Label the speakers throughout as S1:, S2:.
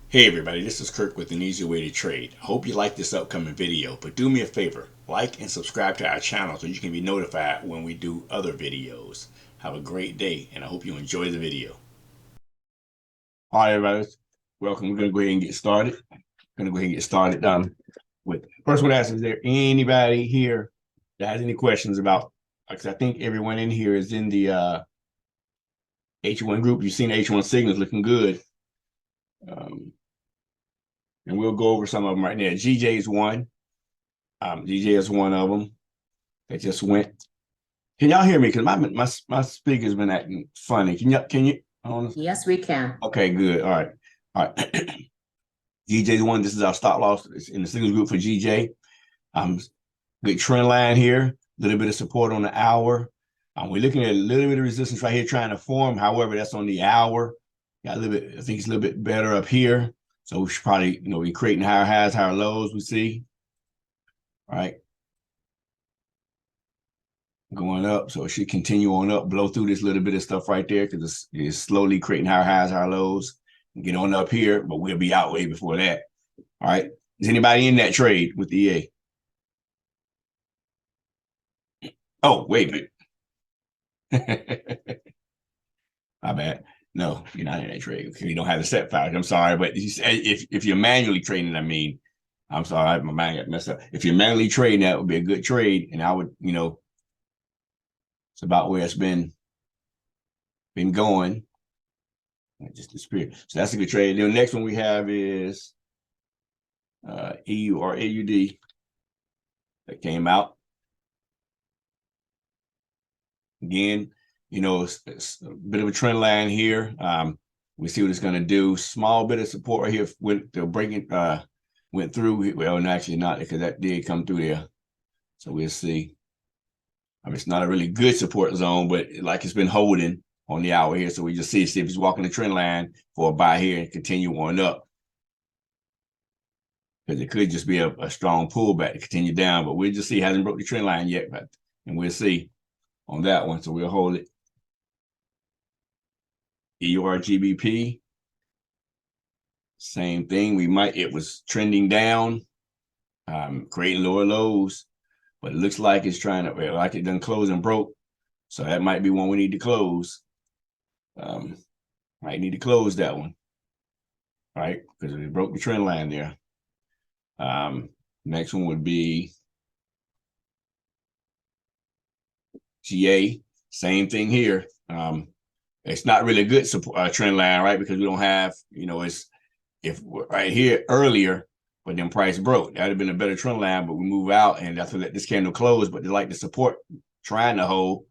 S1: Hey everybody, this is Kirk with An Easier Way to Trade. I hope you like this upcoming video, but do me a favor, like and subscribe to our channel so you can be notified when we do other videos. Have a great day, and I hope you enjoy the video. All right, everybody, welcome. We're going to go ahead and get started. With first one, ask, is there anybody here that has any questions about, because I think everyone in here is in the H1 group. You've seen H1 signals looking good. And we'll go over some of them right now. GJ is one. GJ is one of them that just went. Can y'all hear me? Because my speaker's been acting funny. Can you?
S2: Yes, we can.
S1: Okay, good. All right. GJ's one. This is our stop loss. It's in the signals group for GJ. Good trend line here. A little bit of support on the hour. We're looking at a little bit of resistance right here trying to form. However, that's on the hour. Got a little bit. I think it's a little bit better up here. So we should probably, be creating higher highs, higher lows, we see. All right. Going up. So it should continue on up, blow through this little bit of stuff right there because it's slowly creating higher highs, higher lows. And get on up here, but we'll be out way before that. All right. Is anybody in that trade with the EA? Oh, wait a minute. My bad. No, you're not in that trade because you don't have the set file. I'm sorry, but if you're manually trading, I'm sorry, my mind got messed up. If you're manually trading, that would be a good trade, and I would, it's about where it's been going. It just disappeared. So that's a good trade. The next one we have is EU or AUD that came out again. It's a bit of a trend line here. We see what it's going to do. Small bit of support right here with the breaking, went through. Well, no, actually not, because that did come through there. So we'll see. It's not a really good support zone, but like it's been holding on the hour here. So we just see if he's walking the trend line for a buy here and continue on up. Because it could just be a strong pullback to continue down, but we'll just see. It hasn't broke the trend line yet, and we'll see on that one. So we'll hold it. EURGBP, same thing. It was trending down, creating lower lows, but it looks like it's trying to, like it done close and broke. So that might be one we need to close. Might need to close that one, right? Because it broke the trend line there. Next one would be GA, same thing here. It's not really a good support trend line, right? Because we don't have, if right here earlier, but then price broke. That'd have been a better trend line, but we move out, and that's what this candle closed. But they like the support trying to hold.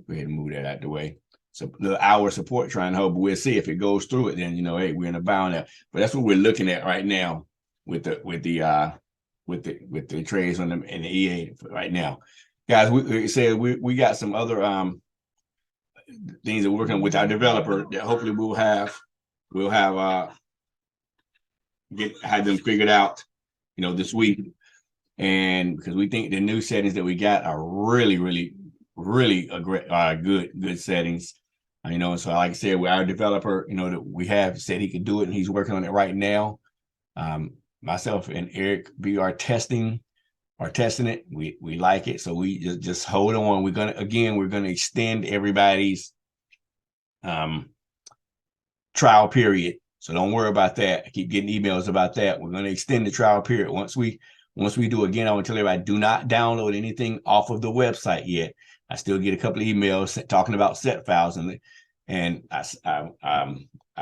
S1: Go ahead and move that out the way. So the hour support trying to hold, but we'll see if it goes through it. Then hey, we're in a bound there. But that's what we're looking at right now with the trades on them in the EA right now, guys. We got some other things that we're working with our developer that hopefully we'll have them figured out, this week. And because we think the new settings that we got are really good settings. And so like I said, with our developer, that we have said he could do it, and he's working on it right now. Myself and Eric, we are testing it. We like it, so we just hold on. We're gonna extend everybody's trial period, so don't worry about that. I keep getting emails about that. We're gonna extend the trial period. Once we do, again, I want to tell everybody, do not download anything off of the website yet. I still get a couple of emails talking about set files, and I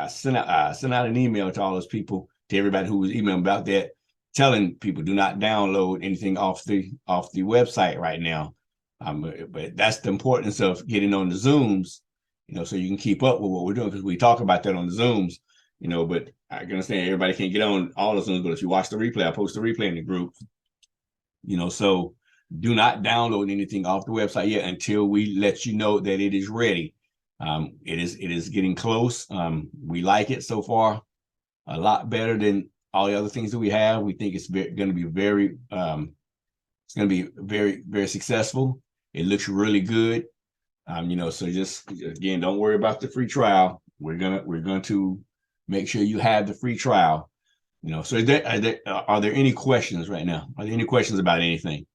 S1: sent out an email to all those people, to everybody who was emailing about that, telling people do not download anything off the website right now. But that's the importance of getting on the Zooms, so you can keep up with what we're doing, because we talk about that on the Zooms, but I can understand everybody can't get on all the Zooms, but if you watch the replay, I post the replay in the group, so do not download anything off the website yet until we let you know that it is ready. It is getting close. We like it so far a lot better than all the other things that we have. We think it's going to be very very successful. It looks really good. So just again, don't worry about the free trial. We're going to make sure you have the free trial. So are there any questions right now? Are there any questions about anything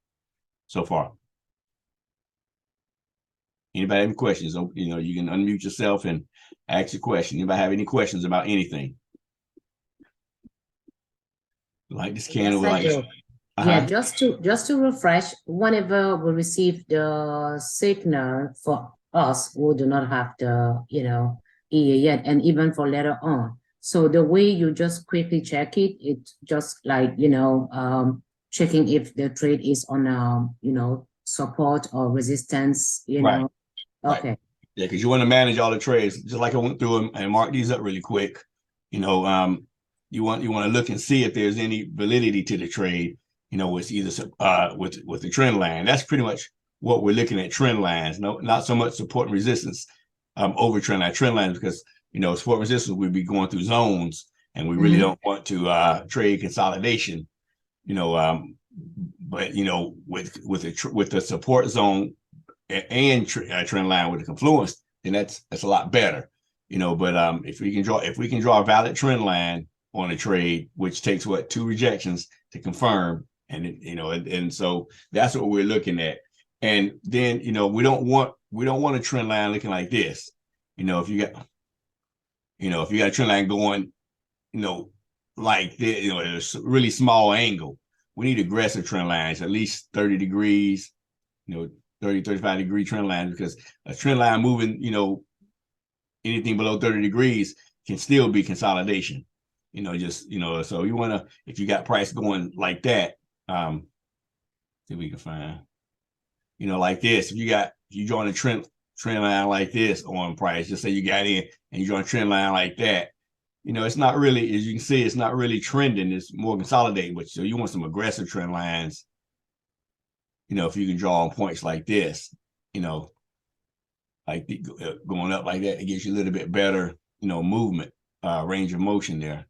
S1: so far? Anybody have any questions? You can unmute yourself and ask a question. Anybody have any questions about anything? Like this can
S2: yes, yeah, just to refresh, whenever we receive the signal for us who do not have the EA yet, and even for later on. So the way you just quickly check it, it's just like checking if the trade is on support or resistance,
S1: right.
S2: Okay.
S1: Right. Yeah, because you want to manage all the trades, just like I went through and mark these up really quick. You want to look and see if there's any validity to the trade. It's either with the trend line. That's pretty much what we're looking at, trend lines. No, not so much support and resistance over trend lines, because support and resistance we'd be going through zones, and we really don't want to trade consolidation. But with the support zone and trend line with the confluence, then that's a lot better. But if we can draw a valid trend line on a trade, which takes 2 rejections to confirm, and so that's what we're looking at. And then we don't want a trend line looking like this. If you got a trend line going like this, at a really small angle, we need aggressive trend lines, at least 30 degrees, 30, 35 degree trend lines, because a trend line moving, anything below 30 degrees can still be consolidation. So you want to, if you got price going like that, see if we can find, like this. If you join a trend line like this on price, just say you got in and you join a trend line like that, it's not really, as you can see, it's not really trending. It's more consolidating. But so you want some aggressive trend lines. If you can draw on points like this, like going up like that, it gives you a little bit better, movement, range of motion there.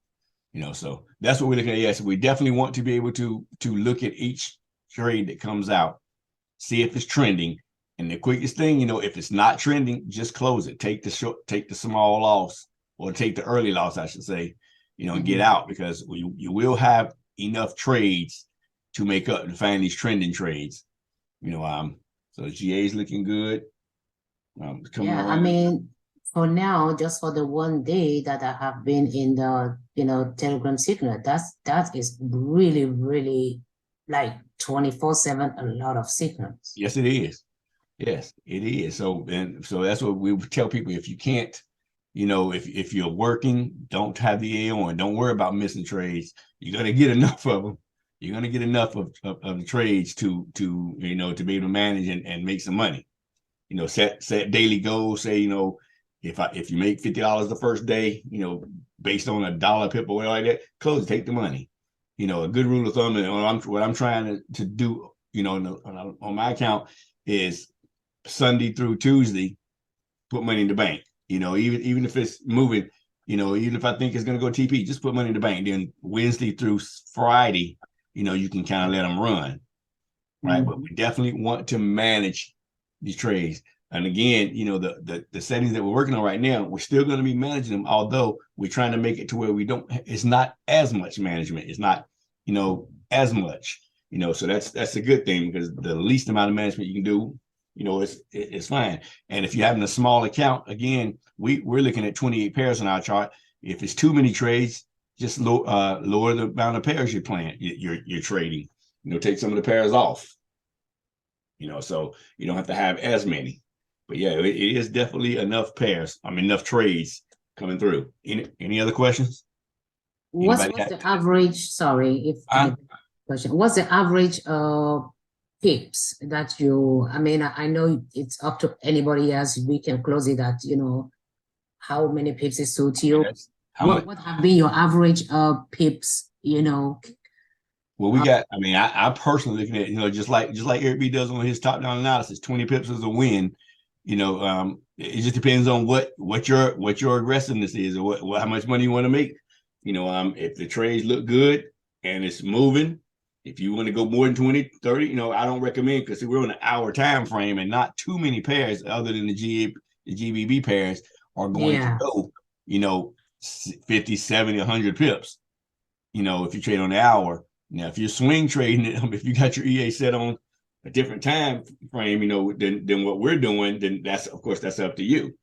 S1: So that's what we're looking at. Yes, we definitely want to be able to look at each trade that comes out, see if it's trending. And the quickest thing, if it's not trending, just close it. Take the small loss, or take the early loss, I should say, and get out, because you will have enough trades to make up to find these trending trades. So GA is looking good.
S2: Yeah, I mean, for now, just for the one day that I have been in the Telegram signal, that is really, really like 24/7, a lot of signals.
S1: Yes, it is. Yes, it is. So that's what we tell people. If you can't, if you're working, don't have the EA on. Don't worry about missing trades. You're gonna get enough of them. You're gonna get enough of the trades to be able to manage and make some money. Set daily goals. Say, if you make $50 the first day, based on a dollar pip or whatever like that, close it, take the money. A good rule of thumb, and what I'm trying to do, on my account, is Sunday through Tuesday, put money in the bank. Even if it's moving, even if I think it's going to go TP, just put money in the bank. Then Wednesday through Friday, you can kind of let them run, right? But we definitely want to manage these trades. And again, the settings that we're working on right now, we're still going to be managing them, although we're trying to make it to where it's not as much management. It's not, as much, so that's a good thing, because the least amount of management you can do, it's fine. And if you're having a small account, again, we're looking at 28 pairs on our chart. If it's too many trades, just lower the amount of pairs you're playing, you're trading. Take some of the pairs off. So you don't have to have as many. But yeah, it is definitely enough pairs. Enough trades coming through. Any other questions?
S2: What's the average? Sorry, if question. What's the average pips that you? I know it's up to anybody else. We can close it at how many pips is suit you. What have been your average pips?
S1: Well, we got, I mean, I personally looking at, just like Eric B does on his top down analysis, 20 pips is a win. It just depends on what your aggressiveness is, or what how much money you want to make. If the trades look good and it's moving, if you want to go more than 20, 30, I don't recommend, because we're on an hour time frame and not too many pairs other than the GBB pairs are going to go, 50, 70, 100 pips, if you trade on the hour. Now, if you're swing trading it, if you got your EA set on a different time frame, than what we're doing, then that's up to you.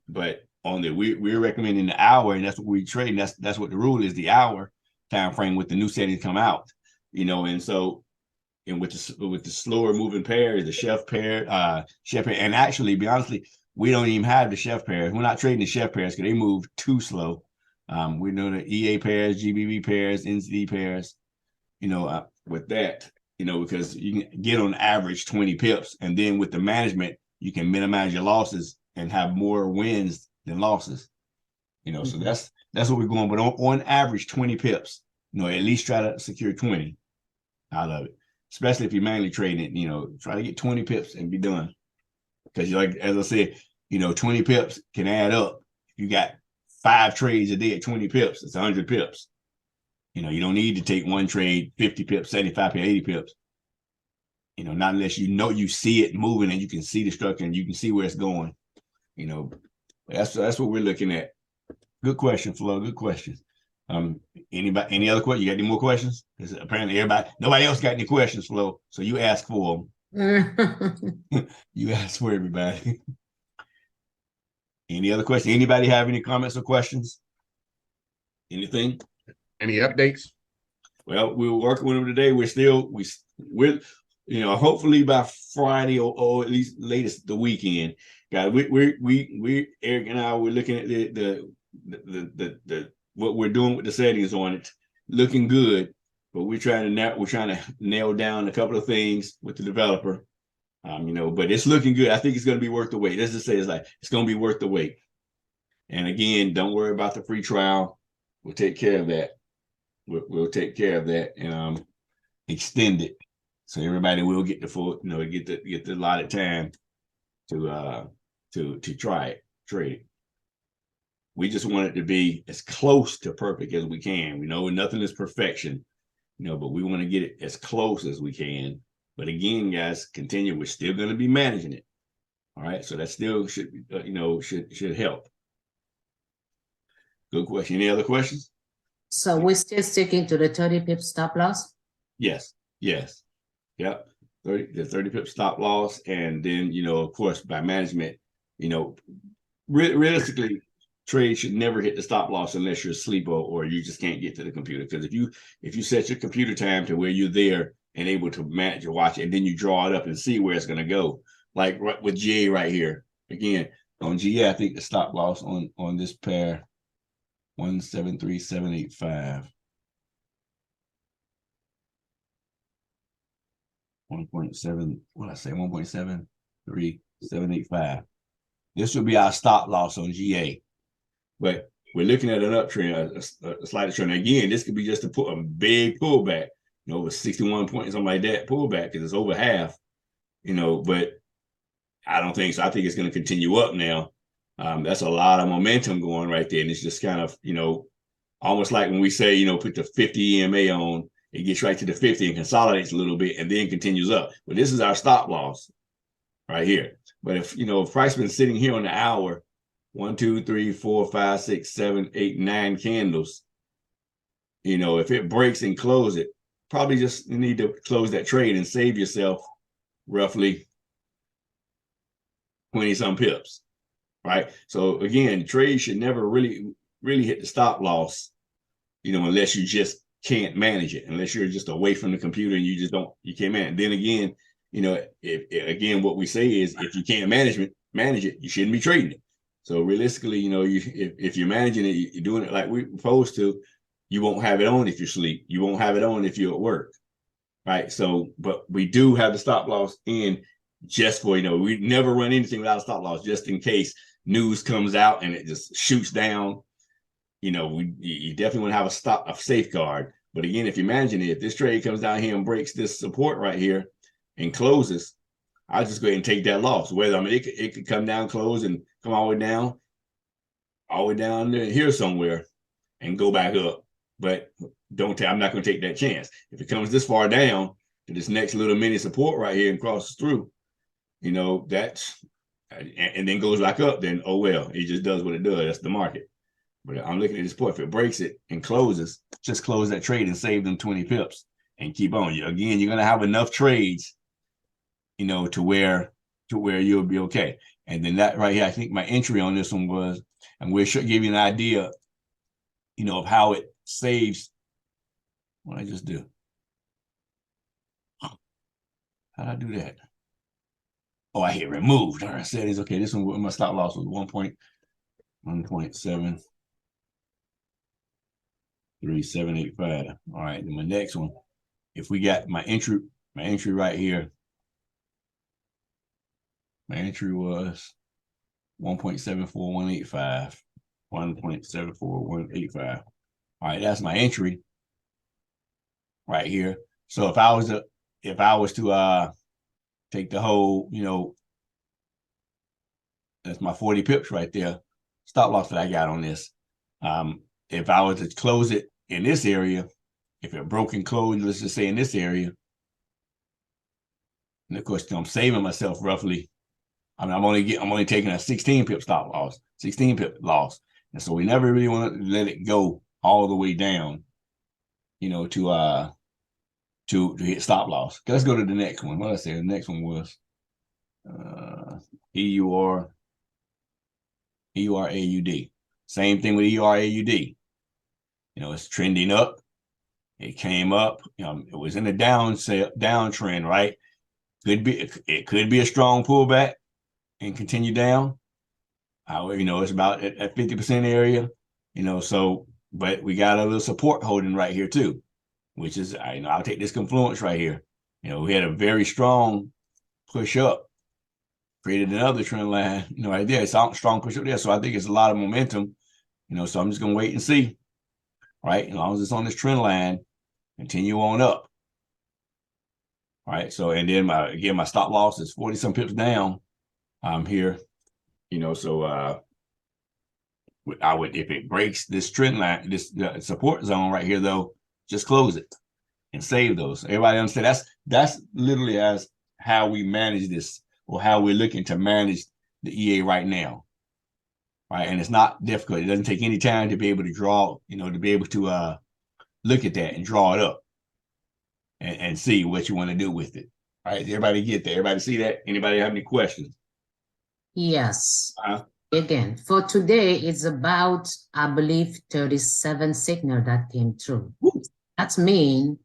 S1: But we're recommending the hour, and that's what we trade. That's what the rule is, the hour time frame with the new settings come out. And so, and with the slower moving pairs, the chef pair, and actually, be honestly, we don't even have the chef pairs. We're not trading the chef pairs because they move too slow. We know the EA pairs, GBB pairs, NCD pairs, with that, because you can get on average 20 pips. And then with the management, you can minimize your losses and have more wins than losses. So that's what we're going. But on average, 20 pips, at least try to secure 20 out of it, especially if you're manually trading it, try to get 20 pips and be done. Because as I said, 20 pips can add up. If you got 5 trades a day at 20 pips, it's 100 pips. You don't need to take one trade 50 pips, 75 pips, 80 pips. Not unless you see it moving and you can see the structure and you can see where it's going. That's what we're looking at. Good question, Flo. Good question. Any other questions? You got any more questions? Because apparently nobody else got any questions, Flo. So you ask for them. You ask for everybody. Any other questions? Anybody have any comments or questions? Anything?
S3: Any updates?
S1: Well, we were working with them today. We're hopefully by Friday or at least latest the weekend. Guys, we Eric and I, we're looking at the what we're doing with the settings on it, looking good. But we're trying to nail down a couple of things with the developer. But it's looking good. I think it's going to be worth the wait. Let's just say it's going to be worth the wait. And again, don't worry about the free trial. We'll take care of that. We'll take care of that and extend it so everybody will get the full, get the allotted time to try it, trade it. We just want it to be as close to perfect as we can. We know nothing is perfection, but we want to get it as close as we can. But again, guys, continue. We're still going to be managing it. All right. So that still should, should help. Good question. Any other questions?
S2: So we're still sticking to the 30 pip stop loss?
S1: Yes. Yep. 30 pip stop loss. And then, of course, by management, realistically, trade should never hit the stop loss unless you're asleep or you just can't get to the computer. Because if you set your computer time to where you're there and able to manage your watch, and then you draw it up and see where it's going to go. Like with GA right here. Again, on GA, I think the stop loss on this pair, 173,785. 1.7, what I say, 1.73785. This will be our stop loss on GA. But we're looking at an uptrend, a slight uptrend. Again, this could be just a big pullback. With 61 points, something like that, pullback, because it's over half, but I don't think so. I think it's going to continue up now. That's a lot of momentum going right there. And it's just kind of, almost like when we say, put the 50 EMA on, it gets right to the 50 and consolidates a little bit and then continues up. But this is our stop loss right here. But if price been sitting here on the hour, 1, 2, 3, 4, 5, 6, 7, 8, 9 candles, if it breaks and close it, probably just need to close that trade and save yourself roughly 20-some pips, right? So again, trade should never really hit the stop loss, unless you just can't manage it, unless you're just away from the computer and you can't manage it. Then again, if what we say is if you can't manage it, you shouldn't be trading it. So realistically, if you're managing it, you're doing it like we're supposed to, you won't have it on if you're asleep. You won't have it on if you're at work, right? So, but we do have the stop loss in just for, we never run anything without a stop loss, just in case news comes out and it just shoots down. You definitely want to have a safeguard. But again, if you imagine it, if this trade comes down here and breaks this support right here and closes, I'll just go ahead and take that loss. Whether, I mean, it could come down, close, and come all the way down there here somewhere and go back up. But I'm not going to take that chance. If it comes this far down to this next little mini support right here and crosses through, you know, and then goes back up, then oh well, it just does what it does. That's the market. But I'm looking at this point. If it breaks it and closes, just close that trade and save them 20 pips and keep on. Again, you're going to have enough trades, you know, to where you'll be okay. And then that right here, I think my entry on this one was, and we should give you an idea, you know, of how it saves. What did I just do? How did I do that? Oh, I hit removed. All right, settings. Okay, this one, my stop loss was 1.73785. All right, then my next one, if we got my entry right here, my entry was 1.74185. 1.74185. All right, that's my entry right here. So if I was to take the whole, you know, that's my 40 pips right there, stop loss that I got on this. If I was to close it in this area, if it broke and closed, let's just say in this area, and of course I'm saving myself roughly. I mean, I'm only taking a 16 pip stop loss, 16 pip loss. And so we never really want to let it go all the way down, you know, to hit stop loss. Let's go to the next one. What did I say? The next one was EURAUD. Same thing with EURAUD. You know, it's trending up. It came up. It was in a downtrend, right? It could be a strong pullback and continue down. However, you know, it's about at 50% area, you know, so, but we got a little support holding right here too, which is, you know, I'll take this confluence right here. You know, we had a very strong push up, created another trend line, you know, right there. It's a strong push up there. So I think it's a lot of momentum, you know, so I'm just going to wait and see, right? As long as it's on this trend line, continue on up. All right. So, and then my stop loss is 40 some pips down here. You know, so I would, if it breaks this trend line, this support zone right here, though, just close it and save those. Everybody understand that's literally as how we manage this, or how we're looking to manage the EA right now, right? And it's not difficult. It doesn't take any time to be able to draw, you know, to be able to look at that and draw it up and see what you want to do with it. All right, everybody get that? Everybody see that? Anybody have any questions?
S2: Yes. Again, for today, it's about, I believe, 37 signal that came through. That means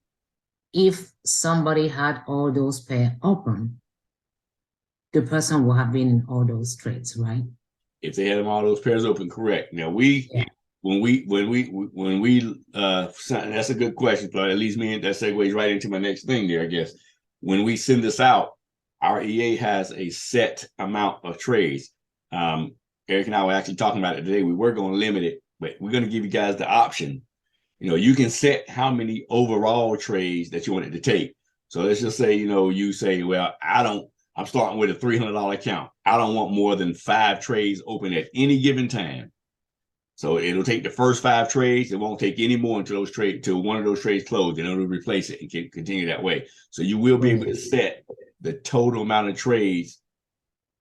S2: if somebody had all those pairs open, the person will have been in all those trades, right?
S1: If they had all those pairs open, correct. Now when we that's a good question, but that leads me in, that segues right into my next thing there, I guess. When we send this out, our EA has a set amount of trades. Eric and I were actually talking about it today. We were going to limit it, but we're going to give you guys the option. You know, you can set how many overall trades that you want it to take. So let's just say, you know, you say, well, I'm starting with a $300 account. I don't want more than 5 trades open at any given time. So it'll take the first 5 trades. It won't take any more until one of those trades close, and it'll replace it and continue that way. So you will be able to set the total amount of trades,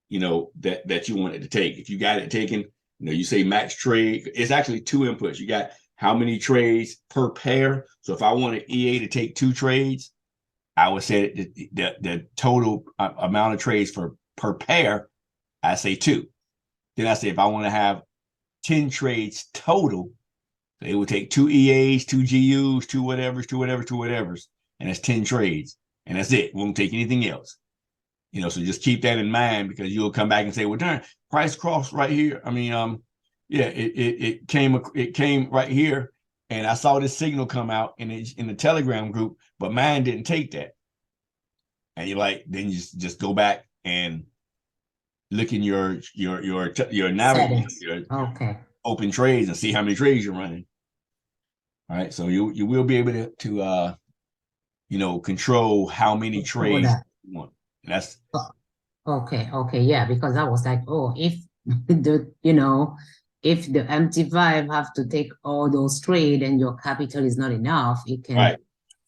S1: you know, that you want it to take. If you got it taken, you know, you say max trade, it's actually 2 inputs. You got how many trades per pair. So if I wanted EA to take 2 trades, I would say the total amount of trades per pair, I say 2. Then I say if I want to have 10 trades total, it would take 2 EAs, 2 GUs, 2 whatevers, and that's 10 trades. And that's it. Won't take anything else. You know, so just keep that in mind, because you'll come back and say, well, darn, price cross right here. I mean, yeah, it came right here, and I saw this signal come out in the Telegram group, but mine didn't take that. And you're like, then you just go back and look in your navigator,
S2: okay,
S1: open trades, and see how many trades you're running. All right. So you will be able to control how many trades you want. That's
S2: okay. Okay. Yeah. Because I was like, oh, if if the MT5 have to take all those trade and your capital is not enough, it can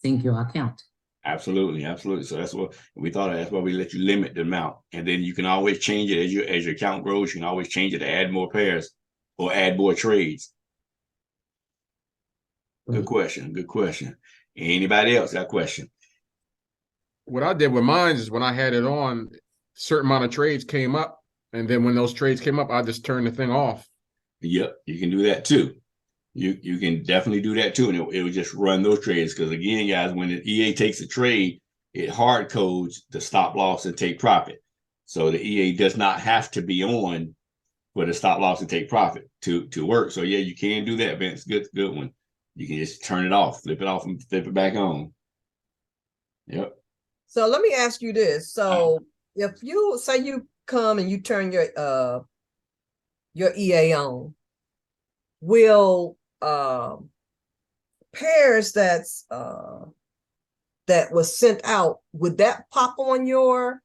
S2: sink your account.
S1: Absolutely, absolutely. So that's what we thought. That's why we let you limit the amount, and then you can always change it as your account grows. You can always change it to add more pairs or add more trades. Good question. Good question. Anybody else got a question?
S3: What I did with mine is when I had it on, a certain amount of trades came up, and then when those trades came up, I just turned the thing off.
S1: Yep, you can do that too. You can definitely do that too, and it will just run those trades. Because again, guys, when the EA takes a trade, it hard codes the stop loss and take profit. So the EA does not have to be on for the stop loss and take profit to work. So yeah, you can do that, Vince. Good one. You can just turn it off, flip it off, and flip it back on. Yep.
S4: So let me ask you this. So if you say you come and you turn your EA on, will pairs that was sent out, would that pop on your?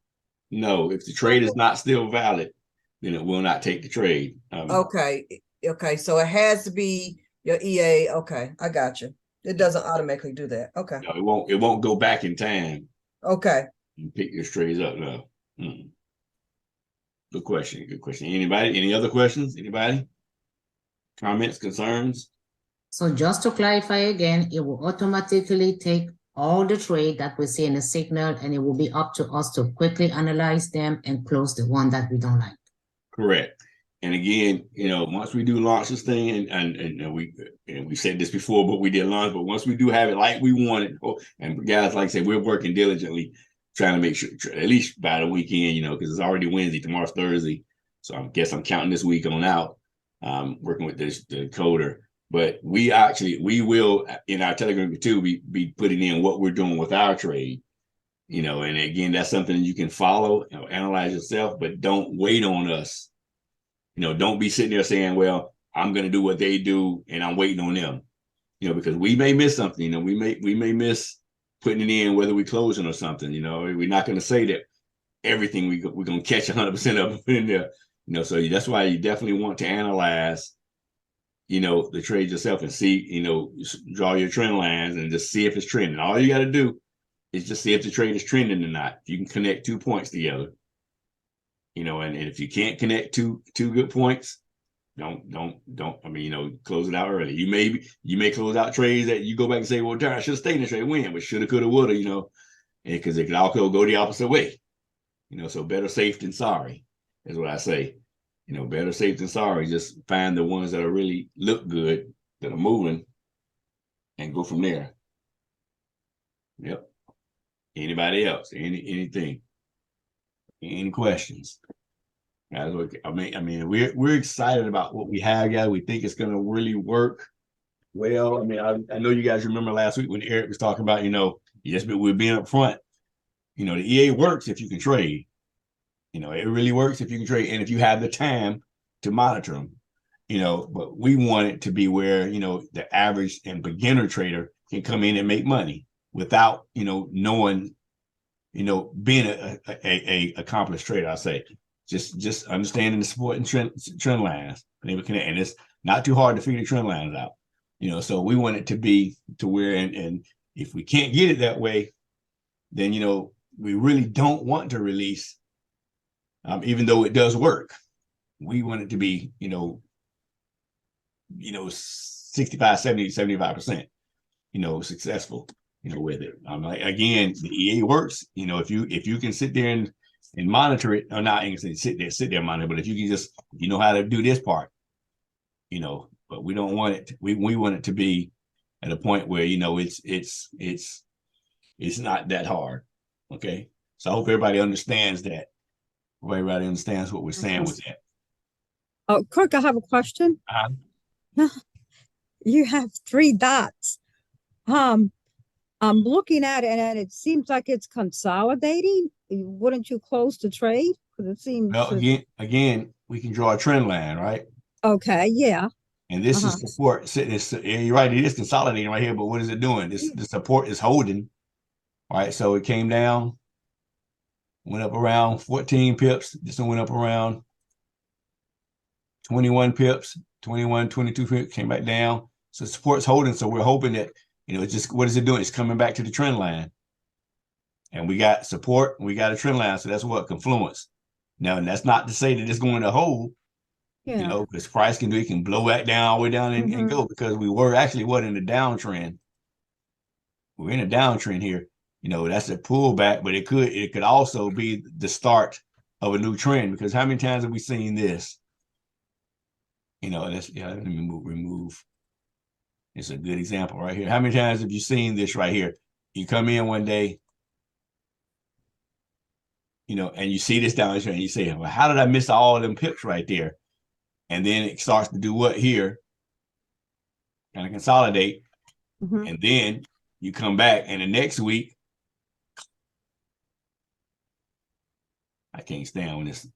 S1: No, if the trade is not still valid, then it will not take the trade.
S4: Okay. So it has to be your EA. Okay, I got you. It doesn't automatically do that. Okay.
S1: No, it won't go back in time.
S4: Okay.
S1: And pick your trades up. No. Good question. Good question. Anybody? Any other questions? Anybody? Comments, concerns?
S2: So just to clarify again, it will automatically take all the trade that we see in the signal, and it will be up to us to quickly analyze them and close the one that we don't like.
S1: Correct. And again, once we do launch this thing, and we said this before, but we did launch. But once we do have it like we want it, and guys, like I said, we're working diligently trying to make sure at least by the weekend, because it's already Wednesday, tomorrow's Thursday. So I guess I'm counting this week on out, working with the coder. But we will in our Telegram too be putting in what we're doing with our trade, and again, that's something you can follow, analyze yourself, but don't wait on us. Don't be sitting there saying, well, I'm going to do what they do and I'm waiting on them, because we may miss something, we may miss putting it in, whether we closing or something, we're not going to say that everything we're going to catch 100% of it in there, so that's why you definitely want to analyze, the trade yourself and see, draw your trend lines and just see if it's trending. All you got to do is just see if the trade is trending or not. You can connect 2 points together. And if you can't connect two good points, don't close it out early. You may close out trades that you go back and say, well, darn, I should have stayed in the trade, win, but shoulda, coulda, woulda, because it could also go the opposite way. So better safe than sorry is what I say. Better safe than sorry. Just find the ones that are really look good, that are moving, and go from there. Yep. Anybody else? Anything? Any questions? Guys, I mean, we're excited about what we have, guys. We think it's going to really work well. I know you guys remember last week when Eric was talking about, we're being up front. The EA works if you can trade. It really works if you can trade and if you have the time to monitor them. But we want it to be where the average and beginner trader can come in and make money without knowing. Being a accomplished trader, I say, just understanding the support and trend lines, and it's not too hard to figure the trend lines out. So we want it to be to where, and if we can't get it that way, then we really don't want to release, even though it does work. We want it to be 65, 70, 75%, successful. With it. Again, the EA works. If you can sit there and monitor it, or not, I can sit there and monitor, but if you can just, know how to do this part, but we don't want it. We want it to be at a point where it's not that hard. Okay, so I hope everybody understands that. Everybody understands what we're saying with that.
S5: Oh, Kirk, I have a question. You have 3 dots. I'm looking at it and it seems like it's consolidating. Wouldn't you close the trade? Because it seems.
S1: Well, again, we can draw a trend line, right?
S5: Okay, yeah.
S1: And this is support sitting. You're right. It is consolidating right here, but what is it doing? The support is holding. All right. So it came down, went up around 14 pips. This one went up around 21 pips, 21, 22 pips, came back down. So support's holding. So we're hoping that, it's just, what is it doing? It's coming back to the trend line. And we got support, we got a trend line. So that's what confluence. Now, and that's not to say that it's going to hold, because price can do, it can blow back down all the way down and go, because we were actually in the downtrend. We're in a downtrend here. That's a pullback, but it could also be the start of a new trend, because how many times have we seen this? Let me remove. It's a good example right here. How many times have you seen this right here? You come in one day, and you see this downtrend, and you say, well, how did I miss all of them pips right there? And then it starts to do what here? Kind of consolidate. And then you come back, and the next week, I can't stand when this.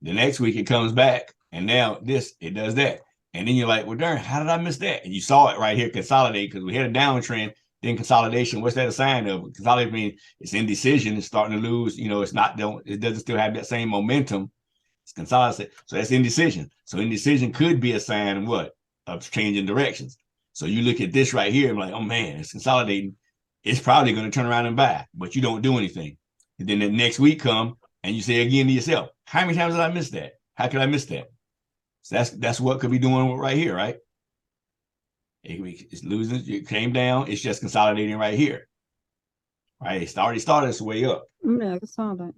S1: The next week it comes back, and now it does that. And then you're like, well, darn, how did I miss that? And you saw it right here consolidate, because we had a downtrend, then consolidation. What's that a sign of? Consolidate means it's indecision, it's starting to lose, it doesn't still have that same momentum. It's consolidated. So that's indecision. So indecision could be a sign of what? Of changing directions. So you look at this right here and like, oh man, it's consolidating. It's probably going to turn around and buy, but you don't do anything. And then the next week come and you say again to yourself, how many times did I miss that? How could I miss that? So that's what could be doing right here, right? It's losing. It came down. It's just consolidating right here, right? It's already started its way up.
S5: Yeah, I saw that.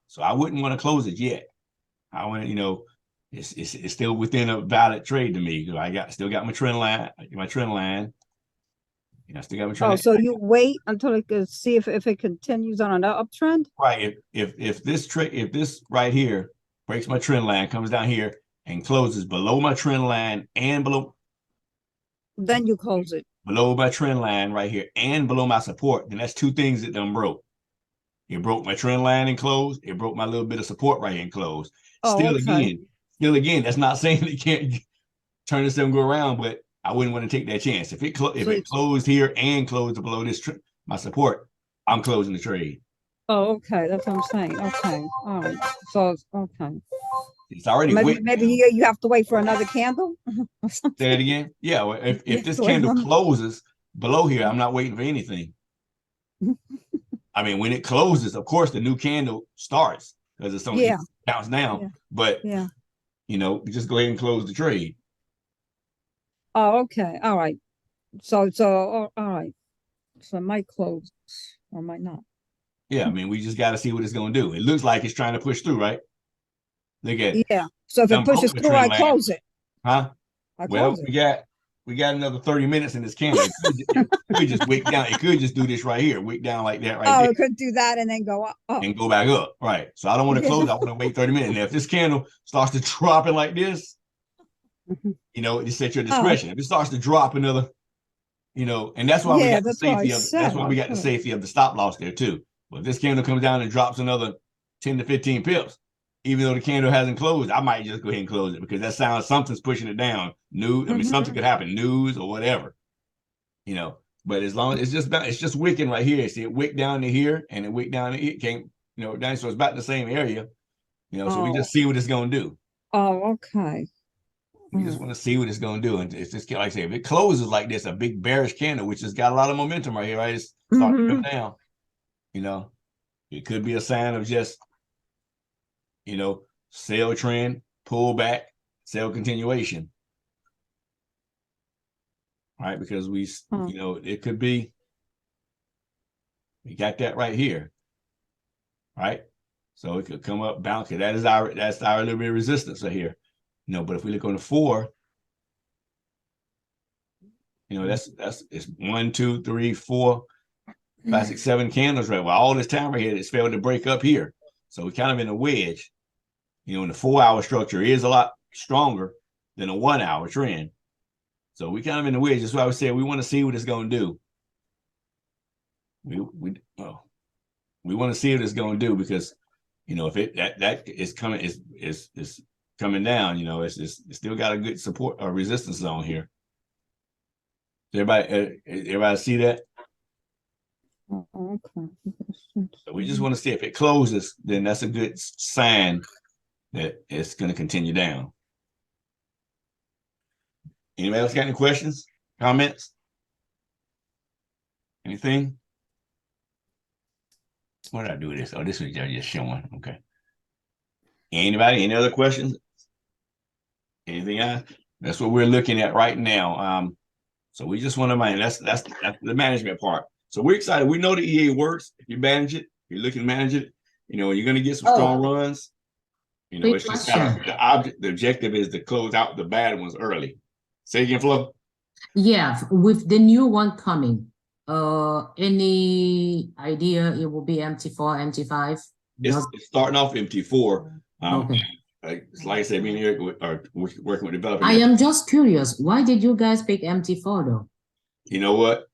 S1: So I wouldn't want to close it yet. I want to, it's still within a valid trade to me. I still got my trend line. I still got my trend line.
S5: So you wait until it can see if it continues on an uptrend?
S1: Right. If this right here breaks my trend line, comes down here and closes below my trend line and below.
S5: Then you close it.
S1: Below my trend line right here and below my support, then that's two things that done broke. It broke my trend line and closed. It broke my little bit of support right here and closed. Still again, that's not saying it can't turn this and go around, but I wouldn't want to take that chance. If it closed here and closed below this my support, I'm closing the trade.
S5: Oh, okay. That's what I'm saying. Okay. All right. So okay.
S1: It's already
S5: maybe you have to wait for another candle.
S1: Say it again. Yeah. Well, if this candle closes below here, I'm not waiting for anything. I mean, when it closes, of course, the new candle starts because it's something bounce down. Yeah. But just go ahead and close the trade.
S5: Oh, okay. All right. So all right. So it might close or might not.
S1: Yeah, I mean, we just got to see what it's going to do. It looks like it's trying to push through, right? Look at
S5: So if it pushes through, I close it.
S1: Huh? We got another 30 minutes in this candle. It could just wick down. It could just do this right here, wick down like that right there.
S5: It could do that and then go up.
S1: And go back up. Right. So I don't want to close. I want to wait 30 minutes. Now, if this candle starts to dropping like this, you set your discretion. If it starts to drop another, and that's why we got the safety of that's why we got the safety of the stop loss there too. But if this candle comes down and drops another 10 to 15 pips, even though the candle hasn't closed, I might just go ahead and close it because that sounds something's pushing it down. Something could happen, news or whatever, But as long as it's just wicking right here. See, it wick down to here and it wick down to it came, down. So it's about the same area, So we just see what it's gonna do.
S5: Oh, okay.
S1: We just want to see what it's gonna do, and it's just like I say, if it closes like this, a big bearish candle, which has got a lot of momentum right here, right? It's starting to come down. It could be a sign of just. Sell trend, pull back, sell continuation. Right? Because it could be, we got that right here. Right? So it could come up, bounce. That's our little bit of resistance right here. But if we look on the 4, it's 1, 2, 3, 4, 5, 6, 7 candles right. Well, all this time right here, it's failed to break up here. So we're kind of in a wedge. And the 4-hour structure is a lot stronger than a 1-hour trend. So we kind of in the wedge. That's why I would say we want to see what it's going to do. We want to see what it's going to do because, if that is coming is coming down. You know, it's still got a good support or resistance zone here. Everybody see that?
S5: Okay.
S1: So we just want to see if it closes, then that's a good sign that it's going to continue down. Anybody else got any questions, comments? Anything? What did I do with this? Oh, this was just showing. Okay. Anybody? Any other questions? Anything else? That's what we're looking at right now. So we just want to manage. That's the management part. So we're excited. We know the EA works. If you manage it, you're looking to manage it. You know, you're going to get some strong runs. You know,
S2: Quick
S1: it's just
S2: question.
S1: the objective is to close out the bad ones early. Say again, Flo.
S2: Yeah, with the new one coming, any idea it will be MT4, MT5?
S1: It's starting off MT4.
S2: Okay.
S1: Like I said, me and Eric are working with developers.
S2: I am just curious, why did you guys pick MT4 though?
S1: You know what?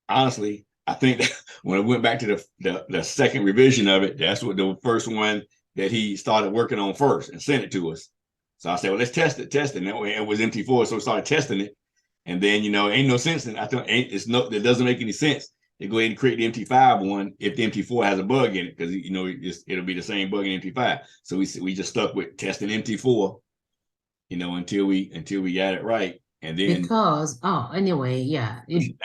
S1: Honestly, I think that when I went back to the second revision of it, that's what the first one that he started working on first and sent it to us. So I said, well, let's test it. And that way it was MT4. So we started testing it. And then, you know, ain't no sense in, I thought it doesn't make any sense to go ahead and create the MT5 one if the MT4 has a bug in it, because, you know, it'll be the same bug in MT5. So we just stuck with testing MT4, you know, until we got it right. And then
S2: Because, anyway, yeah,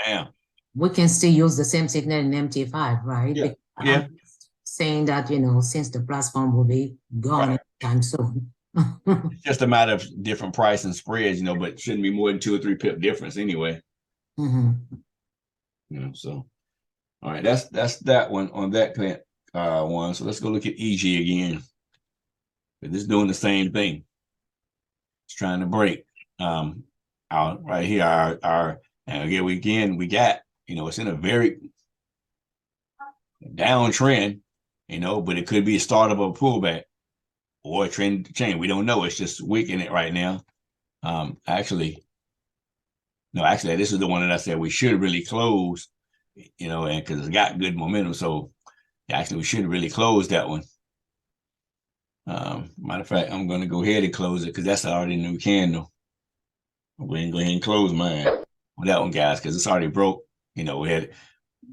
S1: damn.
S2: we can still use the same signal in MT5, right?
S1: Yeah.
S2: Because
S1: Yeah.
S2: I'm saying that, you know, since the platform will be gone anytime soon.
S1: It's just a matter of different price and spreads, you know, but it shouldn't be more than 2 or 3 pip difference anyway.
S2: Mhm.
S1: You know, so all right, that's that one on that one. So let's go look at EG again. It's doing the same thing. It's trying to break. Out right here, our and again we got, you know, it's in a very downtrend, you know, but it could be a start of a pullback or a trend change. We don't know. It's just weakening it right now. Actually, this is the one that I said we should really close, you know, and because it's got good momentum. So actually, we should really close that one. Matter of fact, I'm going to go ahead and close it because that's already a new candle. I'm going to go ahead and close mine on that one, guys, because it's already broke. You know, we had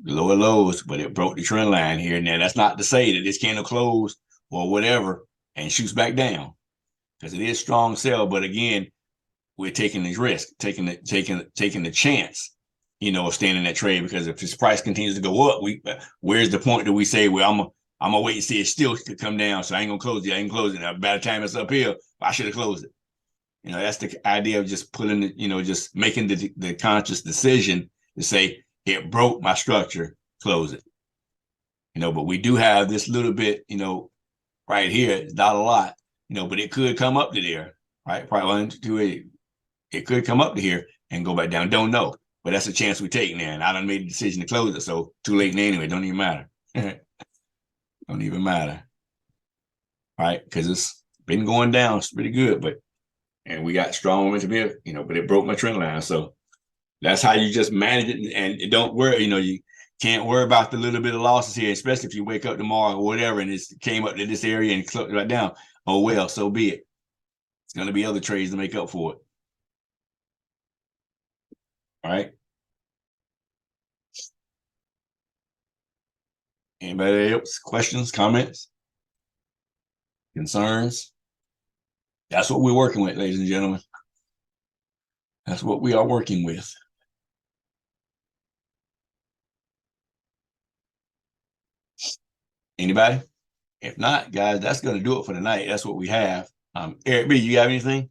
S1: lower lows, but it broke the trend line here. Now, that's not to say that this candle closed or whatever and shoots back down, because it is strong sell. But again, we're taking this risk, taking the chance, you know, of staying in that trade, because if this price continues to go up, where's the point that we say, well, I'm gonna wait and see it still could come down, so I ain't gonna close it. I ain't closing it. By the time it's up here, I should have closed it. You know, that's the idea of just putting it, you know, just making the conscious decision to say it broke my structure, close it. You know, but we do have this little bit, you know, right here. It's not a lot, you know, but it could come up to there, right? Probably 1, 2, 8. It could come up to here and go back down. Don't know, but that's a chance we take now. And I done made the decision to close it, so too late anyway. Don't even matter. Don't even matter, right? Because it's been going down. It's pretty good, and we got strong momentum here, you know, but it broke my trend line. So that's how you just manage it, and don't worry, you know, you can't worry about the little bit of losses here, especially if you wake up tomorrow or whatever and it came up to this area and closed right down. Oh, well, so be it. It's going to be other trades to make up for it. All right. Anybody else? Questions, comments, concerns? That's what we're working with, ladies and gentlemen. That's what we are working with. Anybody? If not, guys, that's going to do it for tonight. That's what we have. Eric B, you have anything?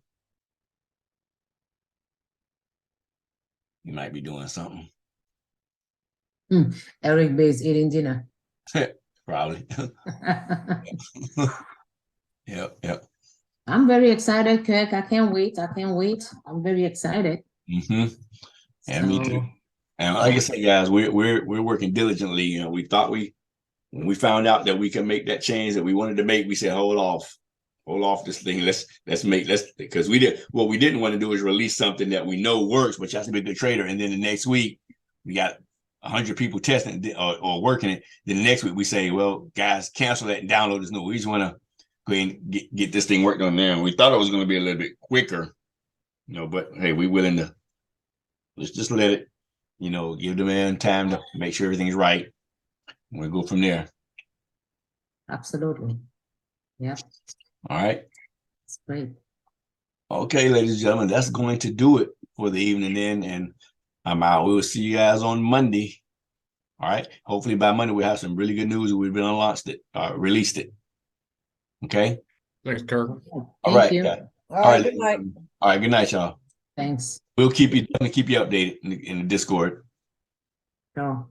S1: You might be doing something.
S2: Eric B is eating dinner.
S1: Probably. Yep.
S2: I'm very excited, Kirk. I can't wait. I'm very excited.
S1: Mm-hmm. And me too. And like I said, guys, we're working diligently. You know, when we found out that we can make that change that we wanted to make, we said, hold off this thing. Let's because we didn't want to do is release something that we know works, but you have to be a good trader. And then the next week we got 100 people testing or working it. Then the next week we say, well, guys, cancel that and download this new. We just want to go ahead and get this thing worked on there. And we thought it was going to be a little bit quicker, but hey, we're willing to, let's just let it, give the man time to make sure everything's right. We'll go from there.
S2: Absolutely. Yeah,
S1: All right.
S2: it's great.
S1: Okay, ladies and gentlemen, that's going to do it for the evening then. And I'm out. We will see you guys on Monday. All right. Hopefully by Monday we'll have some really good news. We've been released it. Okay.
S3: Thanks, Kirk.
S1: All right.
S2: you.
S1: Yeah.
S4: All right, good night.
S1: All right. Good night, y'all.
S2: Thanks.
S1: We'll keep you updated in the Discord.
S2: Sure.